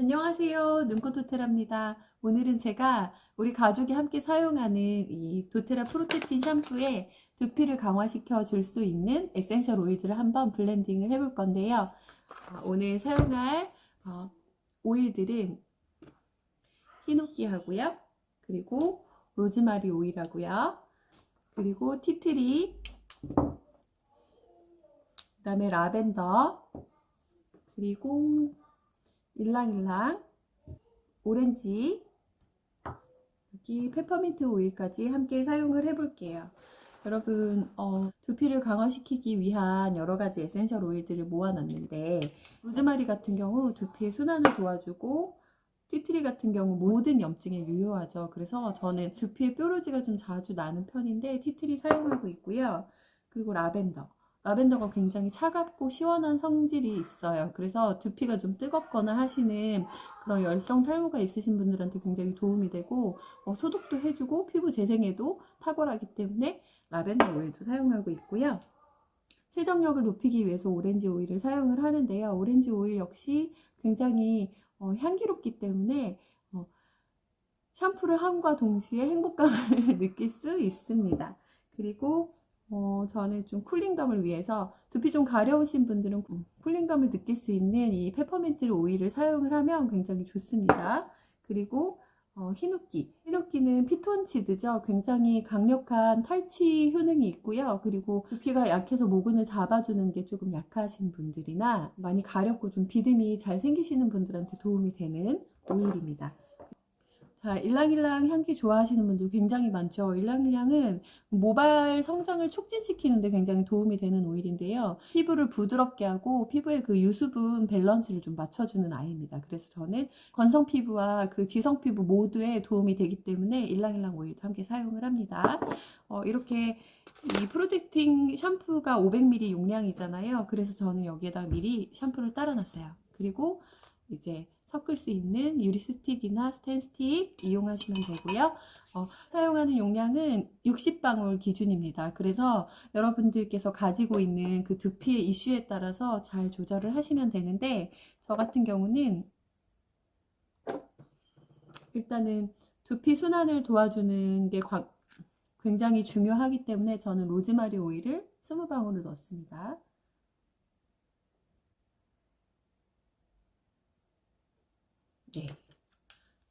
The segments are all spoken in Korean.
안녕하세요. 눈꽃 도테라입니다. 오늘은 제가 우리 가족이 함께 사용하는 이 도테라 프로테틴 샴푸에 두피를 강화시켜 줄 수 있는 에센셜 오일들을 한번 블렌딩을 해볼 건데요. 오늘 사용할 오일들은 히노키하고요. 그리고 로즈마리 오일하고요. 그리고 티트리, 그 다음에 라벤더, 그리고 일랑일랑, 오렌지, 여기 페퍼민트 오일까지 함께 사용을 해볼게요. 여러분, 두피를 강화시키기 위한 여러가지 에센셜 오일들을 모아놨는데, 로즈마리 같은 경우 두피의 순환을 도와주고, 티트리 같은 경우 모든 염증에 유효하죠. 그래서 저는 두피에 뾰루지가 좀 자주 나는 편인데 티트리 사용하고 있고요. 그리고 라벤더가 굉장히 차갑고 시원한 성질이 있어요. 그래서 두피가 좀 뜨겁거나 하시는 그런 열성 탈모가 있으신 분들한테 굉장히 도움이 되고, 소독도 해주고 피부 재생에도 탁월하기 때문에 라벤더 오일도 사용하고 있고요. 세정력을 높이기 위해서 오렌지 오일을 사용을 하는데요. 오렌지 오일 역시 굉장히 향기롭기 때문에 샴푸를 함과 동시에 행복감을 느낄 수 있습니다. 그리고 저는 좀 쿨링감을 위해서 두피 좀 가려우신 분들은 쿨링감을 느낄 수 있는 이 페퍼민트 오일을 사용을 하면 굉장히 좋습니다. 그리고 히노키는 피톤치드죠. 굉장히 강력한 탈취 효능이 있고요. 그리고 두피가 약해서 모근을 잡아주는 게 조금 약하신 분들이나 많이 가렵고 좀 비듬이 잘 생기시는 분들한테 도움이 되는 오일입니다. 자, 일랑일랑 향기 좋아하시는 분들 굉장히 많죠. 일랑일랑은 모발 성장을 촉진시키는데 굉장히 도움이 되는 오일인데요. 피부를 부드럽게 하고 피부의 그 유수분 밸런스를 좀 맞춰주는 아이입니다. 그래서 저는 건성 피부와 그 지성 피부 모두에 도움이 되기 때문에 일랑일랑 오일도 함께 사용을 합니다. 이렇게 이 프로텍팅 샴푸가 500ml 용량이잖아요. 그래서 저는 여기에다 미리 샴푸를 따라 놨어요. 그리고 이제 섞을 수 있는 유리 스틱이나 스텐 스틱 이용하시면 되고요. 사용하는 용량은 60방울 기준입니다. 그래서 여러분들께서 가지고 있는 그 두피의 이슈에 따라서 잘 조절을 하시면 되는데, 저 같은 경우는 일단은 두피 순환을 도와주는 게 굉장히 중요하기 때문에 저는 로즈마리 오일을 20방울을 넣습니다. 네.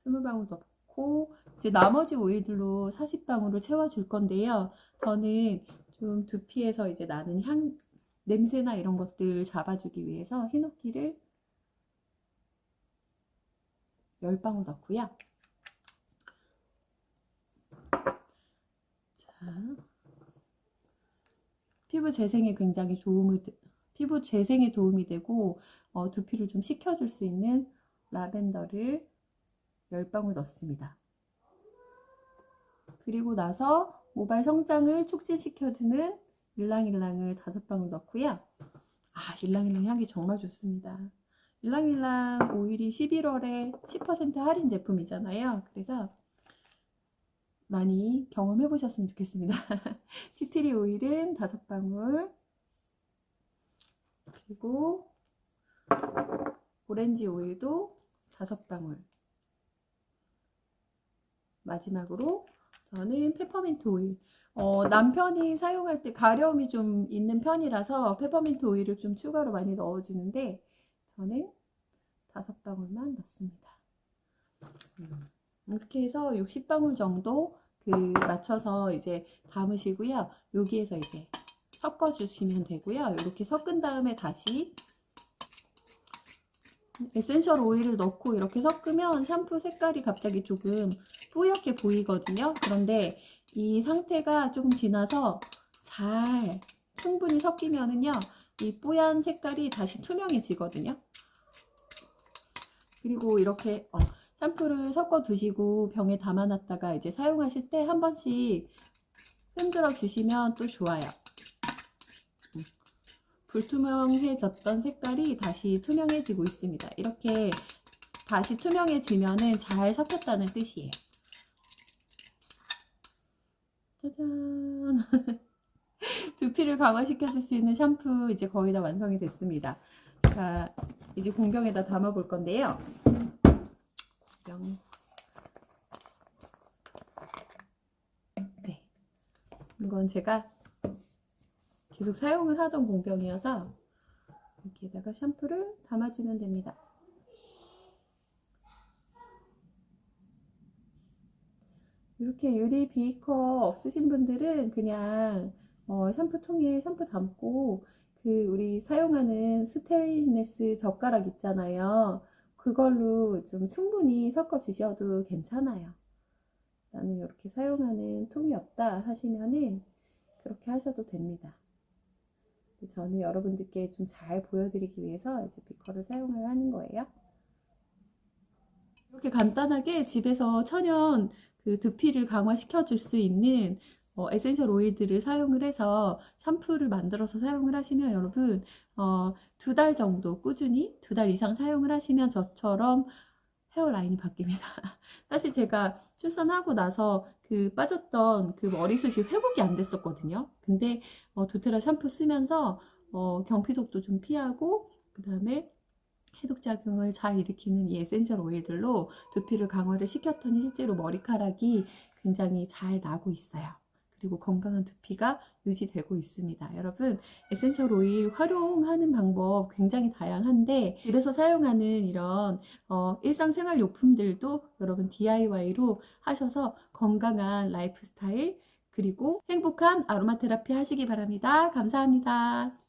20방울 넣고 이제 나머지 오일들로 40방울을 채워줄 건데요. 저는 좀 두피에서 이제 나는 냄새나 이런 것들 잡아주기 위해서 히노키를 10방울 넣고요. 자, 피부 재생에 도움이 되고 두피를 좀 식혀줄 수 있는 라벤더를 10방울 넣습니다. 그리고 나서 모발 성장을 촉진시켜주는 일랑일랑을 5방울 넣고요. 일랑일랑 향기 정말 좋습니다. 일랑일랑 오일이 11월에 10% 할인 제품이잖아요. 그래서 많이 경험해 보셨으면 좋겠습니다. 티트리 오일은 5방울, 그리고 오렌지 오일도 5방울, 마지막으로 저는 페퍼민트 오일. 남편이 사용할 때 가려움이 좀 있는 편이라서 페퍼민트 오일을 좀 추가로 많이 넣어주는데 저는 5방울만 넣습니다. 이렇게 해서 60방울 정도 맞춰서 이제 담으시고요. 여기에서 이제 섞어주시면 되고요. 이렇게 섞은 다음에 다시 에센셜 오일을 넣고 이렇게 섞으면 샴푸 색깔이 갑자기 조금 뿌옇게 보이거든요. 그런데 이 상태가 조금 지나서 잘 충분히 섞이면은요, 이 뽀얀 색깔이 다시 투명해지거든요. 그리고 이렇게 샴푸를 섞어 두시고 병에 담아놨다가 이제 사용하실 때 한 번씩 흔들어 주시면 또 좋아요. 불투명해졌던 색깔이 다시 투명해지고 있습니다. 이렇게 다시 투명해지면은 잘 섞였다는 뜻이에요. 짜잔. 두피를 강화시켜줄 수 있는 샴푸 이제 거의 다 완성이 됐습니다. 자, 이제 공병에다 담아 볼 건데요. 공병. 네. 이건 제가 계속 사용을 하던 공병이어서 여기에다가 샴푸를 담아주면 됩니다. 이렇게 유리 비커 없으신 분들은 그냥 샴푸통에 샴푸 담고 우리 사용하는 스테인리스 젓가락 있잖아요. 그걸로 좀 충분히 섞어 주셔도 괜찮아요. 나는 이렇게 사용하는 통이 없다 하시면은 그렇게 하셔도 됩니다. 저는 여러분들께 좀 잘 보여드리기 위해서 이제 비커를 사용을 하는 거예요. 이렇게 간단하게 집에서 천연 두피를 강화시켜 줄 수 있는 에센셜 오일들을 사용을 해서 샴푸를 만들어서 사용을 하시면 여러분 2달 정도 꾸준히 2달 이상 사용을 하시면 저처럼 헤어라인이 바뀝니다. 사실 제가 출산하고 나서 빠졌던 머리숱이 회복이 안 됐었거든요. 근데 도테라 샴푸 쓰면서 경피독도 좀 피하고 그 다음에 해독작용을 잘 일으키는 이 에센셜 오일들로 두피를 강화를 시켰더니 실제로 머리카락이 굉장히 잘 나고 있어요. 그리고 건강한 두피가 유지되고 있습니다. 여러분, 에센셜 오일 활용하는 방법 굉장히 다양한데 집에서 사용하는 이런 일상생활 용품들도 여러분 DIY로 하셔서 건강한 라이프 스타일 그리고 행복한 아로마 테라피 하시기 바랍니다. 감사합니다.